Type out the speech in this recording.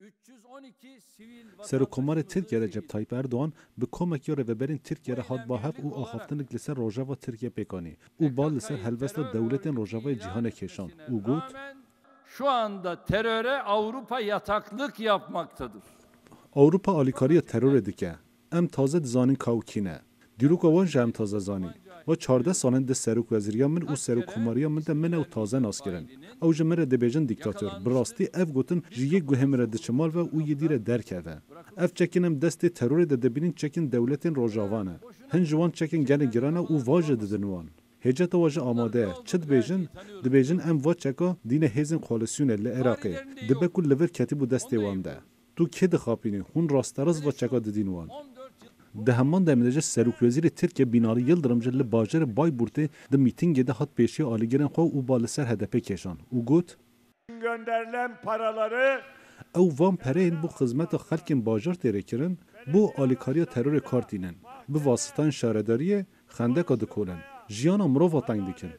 312 sivil سرکومار ترکیه رجب طایب اردوان به کمکی رهبرین ترکیه را هات با هف او آخافتنک لسر روجاوا ترکیه پیکانی او بال لسر هلوست دولت روجاوای جهان کشان او گوت şu anda teröre Avrupa yataklık yapmaktadır. Avrupa alikاری ترور دکه ام تازه دزانین کاوکینه دیروک وان جام تازه زانی و 14 سالن د سرک وزیریا من او سرکوماریا من د من او تازه ناس کرن او جمره د بیژن دیکتاتور براستی اف گوتن جیه گوهمره د چمال و او یدیره درکوه اف چکینم دست ترور د دبینین چکین دولتین روجاوانه هن جوان چکین گل گرانه او واجه ددنوان هجت واجه آماده چد بیژن ام وا چکا دین هیزن کوالاسیون ل عراقی دبه کل لور کتیبو دستی وانده تو که دخابینی هون راسترز وا چکا ددینوان ده همان دمیدج سرک وزیر ترکیه بیناری یلدرم جل باجر Bayburt'e de mitingde hat peşi aligiren xo u balser hedefe keşan. U got gönderilen paraları او وام پرین بو خدمت خلکین باجر تیرکرن بو آلیکاریا ترور کارتینن به واسطان شهرداری خندک دکولن جیانا مرو واتنگ دیکن